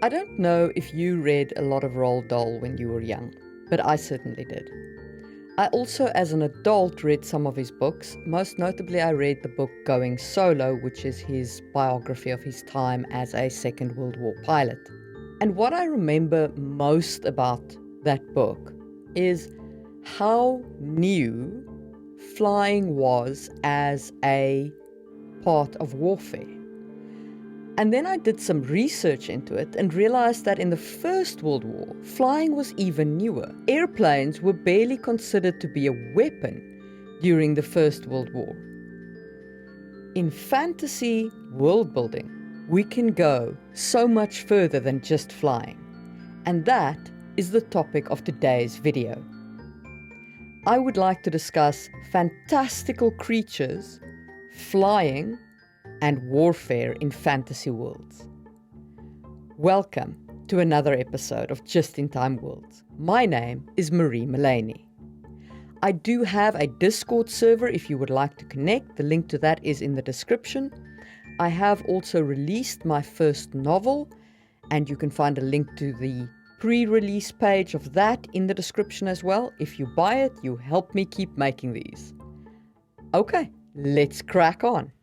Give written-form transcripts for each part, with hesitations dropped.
I don't know if you read a lot of Roald Dahl when you were young, but I certainly did. I also, as an adult, read some of his books. Most notably, I read the book Going Solo, which is his biography of his time as a Second World War pilot. And what I remember most about that book is how new flying was as a part of warfare. And then I did some research into it and realized that in the First World War, flying was even newer. Airplanes were barely considered to be a weapon during the First World War. In fantasy world building, we can go so much further than just flying. And that is the topic of today's video. I would like to discuss fantastical creatures, flying, and warfare in fantasy worlds. Welcome to another episode of Just in Time Worlds. My name is Marie Mullaney. I do have a Discord server if you would like to connect. The link to that is in the description. I have also released my first novel, and you can find a link to the pre-release page of that in the description as well. If you buy it, you help me keep making these. Okay, let's crack on.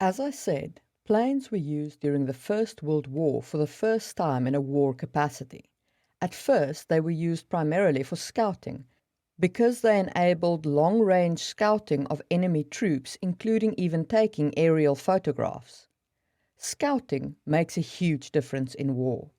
As I said, planes were used during the First World War for the first time in a war capacity. At first, they were used primarily for scouting, because they enabled long-range scouting of enemy troops, including even taking aerial photographs. Scouting makes a huge difference in war.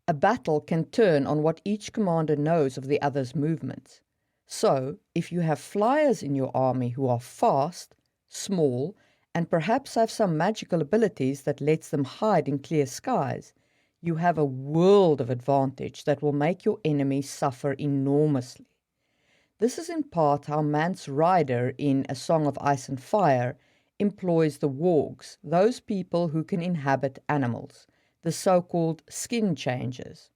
A battle can turn on what each commander knows of the other's movements. So, if you have flyers in your army who are fast, small, and perhaps have some magical abilities that lets them hide in clear skies, you have a world of advantage that will make your enemy suffer enormously. This is in part how Mance Rayder in A Song of Ice and Fire employs the wargs, those people who can inhabit animals, the so-called skin changers.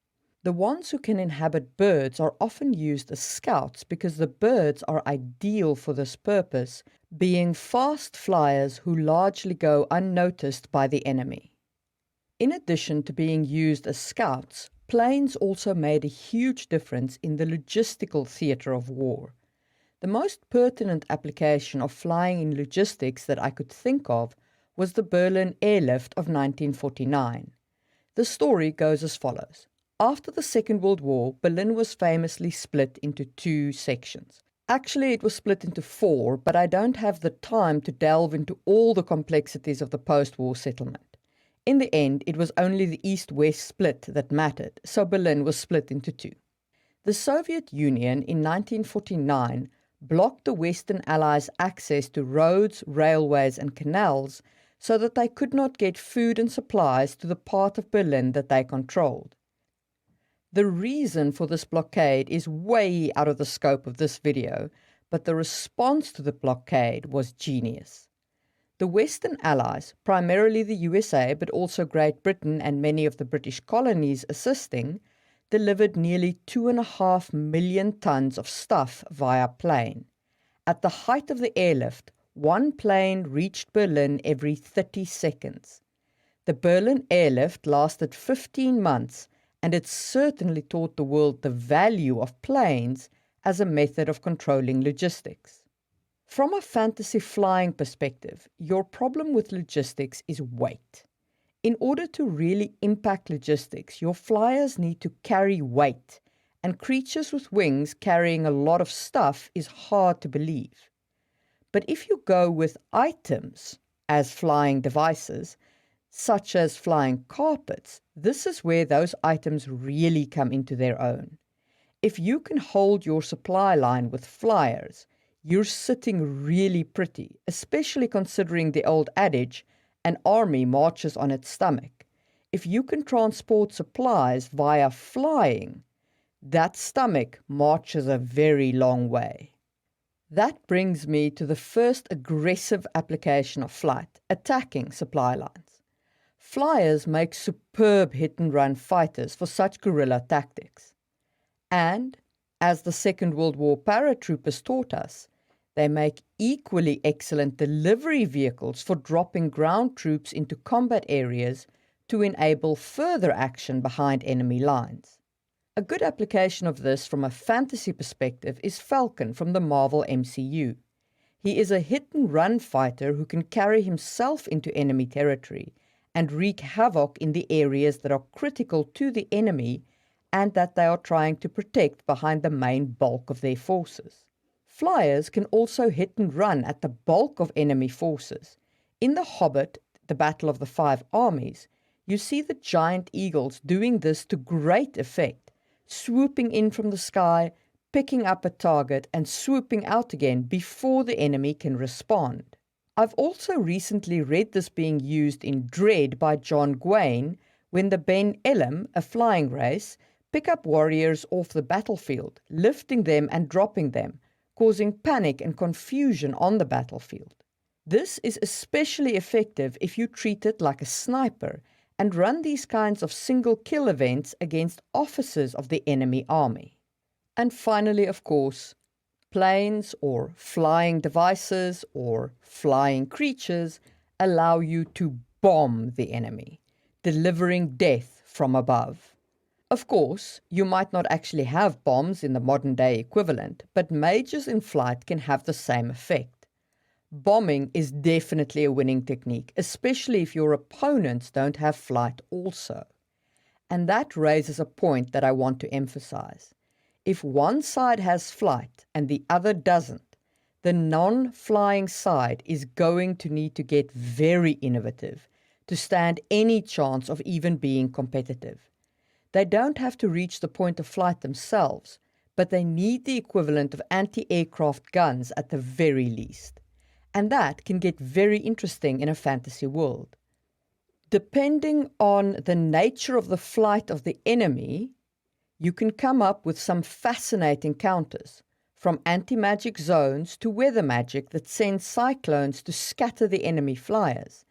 The ones who can inhabit birds are often used as scouts because the birds are ideal for this purpose, being fast flyers who largely go unnoticed by the enemy. In addition to being used as scouts, planes also made a huge difference in the logistical theatre of war. The most pertinent application of flying in logistics that I could think of was the Berlin airlift of 1949. The story goes as follows. After the Second World War, Berlin was famously split into two sections. Actually, it was split into four, but I don't have the time to delve into all the complexities of the post-war settlement. In the end, it was only the East-West split that mattered, so Berlin was split into two. The Soviet Union in 1949 blocked the Western Allies' access to roads, railways and canals so that they could not get food and supplies to the part of Berlin that they controlled. The reason for this blockade is way out of the scope of this video, but the response to the blockade was genius. The Western Allies, primarily the USA but also Great Britain and many of the British colonies assisting, delivered nearly 2.5 million tons of stuff via plane. At the height of the airlift, one plane reached Berlin every 30 seconds. The Berlin airlift lasted 15 months, and it certainly taught the world the value of planes as a method of controlling logistics. From a fantasy flying perspective, your problem with logistics is weight. In order to really impact logistics, your flyers need to carry weight, and creatures with wings carrying a lot of stuff is hard to believe. But if you go with items as flying devices, such as flying carpets, this is where those items really come into their own. If you can hold your supply line with flyers, you're sitting really pretty, especially considering the old adage, an army marches on its stomach. If you can transport supplies via flying, that stomach marches a very long way. That brings me to the first aggressive application of flight, attacking supply lines. Flyers make superb hit-and-run fighters for such guerrilla tactics. And, as the Second World War paratroopers taught us, they make equally excellent delivery vehicles for dropping ground troops into combat areas, to enable further action behind enemy lines. A good application of this from a fantasy perspective is Falcon from the Marvel MCU. He is a hit-and-run fighter who can carry himself into enemy territory and wreak havoc in the areas that are critical to the enemy and that they are trying to protect behind the main bulk of their forces. Flyers can also hit and run at the bulk of enemy forces. In The Hobbit, the Battle of the Five Armies, you see the giant eagles doing this to great effect, swooping in from the sky, picking up a target and swooping out again before the enemy can respond. I've also recently read this being used in Dread by John Gwain when the Ben Elam, a flying race, pick up warriors off the battlefield, lifting them and dropping them, causing panic and confusion on the battlefield. This is especially effective if you treat it like a sniper and run these kinds of single kill events against officers of the enemy army. And finally, of course, planes or flying devices or flying creatures allow you to bomb the enemy, delivering death from above. Of course, you might not actually have bombs in the modern-day equivalent, but majors in flight can have the same effect. Bombing is definitely a winning technique, especially if your opponents don't have flight also. And that raises a point that I want to emphasize. If one side has flight and the other doesn't, the non-flying side is going to need to get very innovative to stand any chance of even being competitive. They don't have to reach the point of flight themselves, but they need the equivalent of anti-aircraft guns at the very least. And that can get very interesting in a fantasy world. Depending on the nature of the flight of the enemy, you can come up with some fascinating counters, from anti-magic zones to weather magic that sends cyclones to scatter the enemy flyers.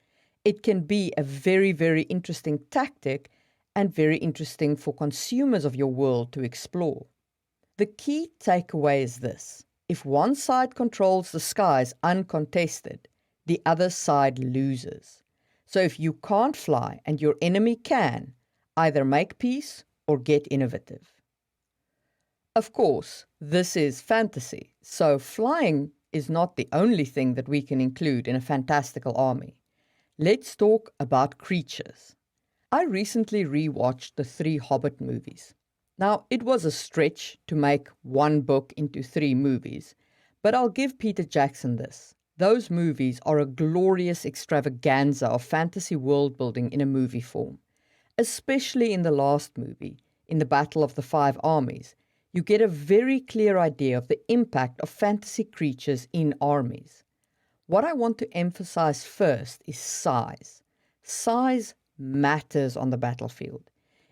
It can be a very, very interesting tactic and very interesting for consumers of your world to explore. The key takeaway is this: if one side controls the skies uncontested, the other side loses. So if you can't fly and your enemy can, either make peace or get innovative. Of course, this is fantasy, so flying is not the only thing that we can include in a fantastical army. Let's talk about creatures. I recently rewatched the 3 Hobbit movies. Now, it was a stretch to make one book into 3 movies, but I'll give Peter Jackson this. Those movies are a glorious extravaganza of fantasy world building in a movie form. Especially in the last movie, in the Battle of the Five Armies, you get a very clear idea of the impact of fantasy creatures in armies. What I want to emphasize first is size. Size matters on the battlefield.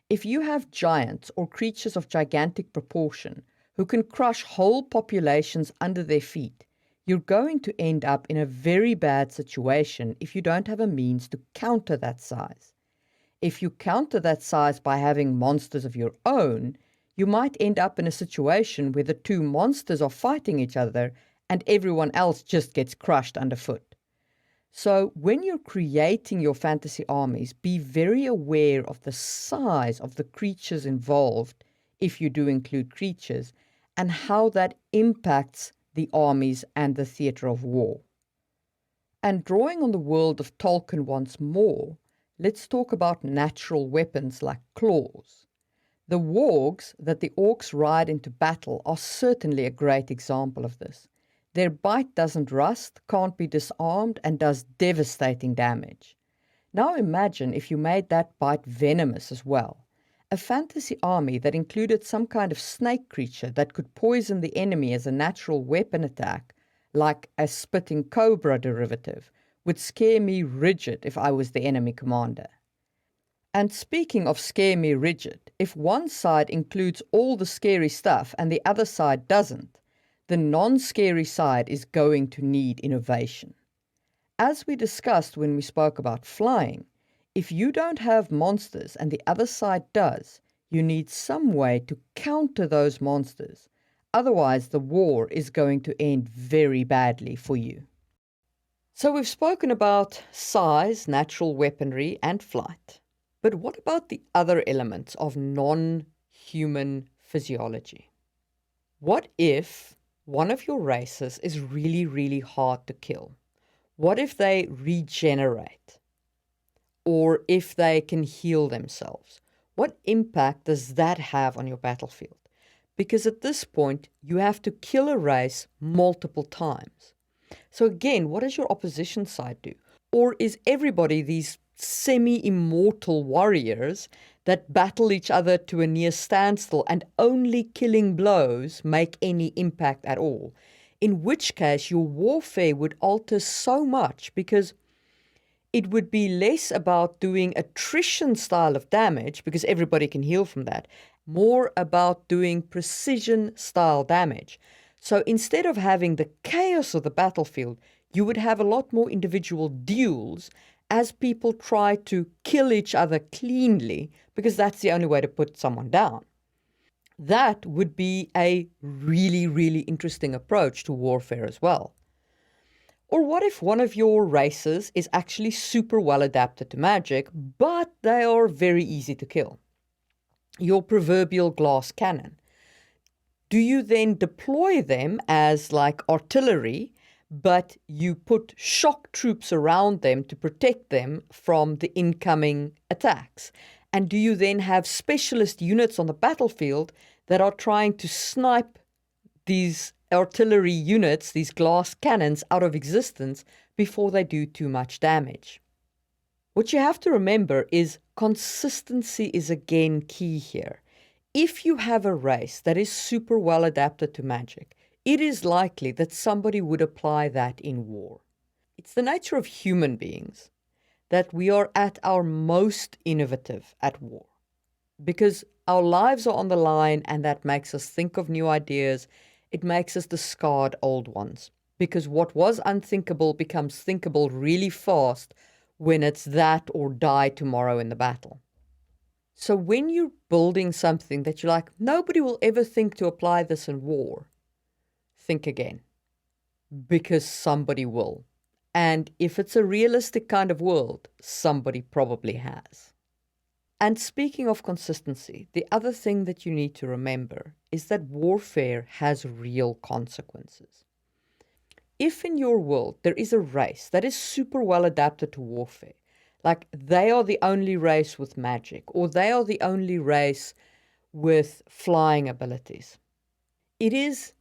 If you have giants or creatures of gigantic proportion who can crush whole populations under their feet, you're going to end up in a very bad situation if you don't have a means to counter that size. If you counter that size by having monsters of your own, you might end up in a situation where the 2 monsters are fighting each other and everyone else just gets crushed underfoot. So when you're creating your fantasy armies, be very aware of the size of the creatures involved, if you do include creatures, and how that impacts the armies and the theatre of war. And drawing on the world of Tolkien once more, let's talk about natural weapons like claws. The wargs that the orcs ride into battle are certainly a great example of this. Their bite doesn't rust, can't be disarmed, and does devastating damage. Now imagine if you made that bite venomous as well. A fantasy army that included some kind of snake creature that could poison the enemy as a natural weapon attack, like a spitting cobra derivative, would scare me rigid if I was the enemy commander. And speaking of scare me rigid, if one side includes all the scary stuff and the other side doesn't, the non-scary side is going to need innovation. As we discussed when we spoke about flying, if you don't have monsters and the other side does, you need some way to counter those monsters. Otherwise, the war is going to end very badly for you. So we've spoken about size, natural weaponry, and flight. But what about the other elements of non-human physiology? What if one of your races is really, really hard to kill? What if they regenerate? Or if they can heal themselves? What impact does that have on your battlefield? Because at this point, you have to kill a race multiple times. So again, what does your opposition side do? Or is everybody these semi-immortal warriors that battle each other to a near standstill and only killing blows make any impact at all? In which case, your warfare would alter so much because it would be less about doing attrition style of damage, because everybody can heal from that, more about doing precision style damage. So instead of having the chaos of the battlefield, you would have a lot more individual duels as people try to kill each other cleanly, because that's the only way to put someone down. That would be a really, really interesting approach to warfare as well. Or what if one of your races is actually super well adapted to magic, but they are very easy to kill? Your proverbial glass cannon. Do you then deploy them as like artillery, but you put shock troops around them to protect them from the incoming attacks? And do you then have specialist units on the battlefield that are trying to snipe these artillery units, these glass cannons, out of existence before they do too much damage? What you have to remember is consistency is again key here. If you have a race that is super well adapted to magic, it is likely that somebody would apply that in war. It's the nature of human beings that we are at our most innovative at war, because our lives are on the line, and that makes us think of new ideas. It makes us discard old ones, because what was unthinkable becomes thinkable really fast when it's that or die tomorrow in the battle. So when you're building something that you're like, nobody will ever think to apply this in war, think again, because somebody will. And if it's a realistic kind of world, somebody probably has. And speaking of consistency, the other thing that you need to remember is that warfare has real consequences. If in your world there is a race that is super well adapted to warfare, like they are the only race with magic, or they are the only race with flying abilities, it is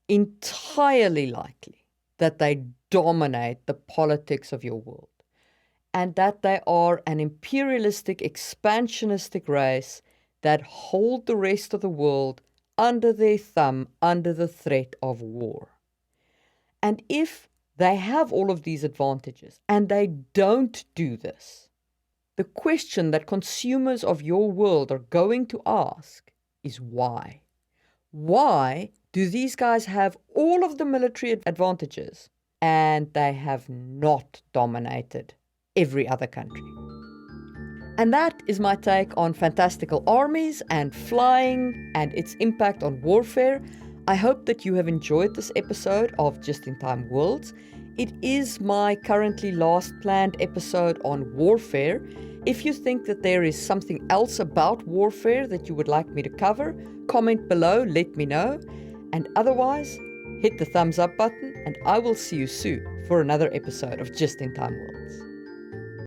entirely likely that they dominate the politics of your world, and that they are an imperialistic, expansionistic race that hold the rest of the world under their thumb, under the threat of war. And if they have all of these advantages and they don't do this, the question that consumers of your world are going to ask is why? Why do these guys have all of the military advantages and they have not dominated every other country? And that is my take on fantastical armies and flying and its impact on warfare. I hope that you have enjoyed this episode of Just in Time Worlds. It is my currently last planned episode on warfare. If you think that there is something else about warfare that you would like me to cover, comment below, let me know. And otherwise, hit the thumbs up button, and I will see you soon for another episode of Just in Time Worlds.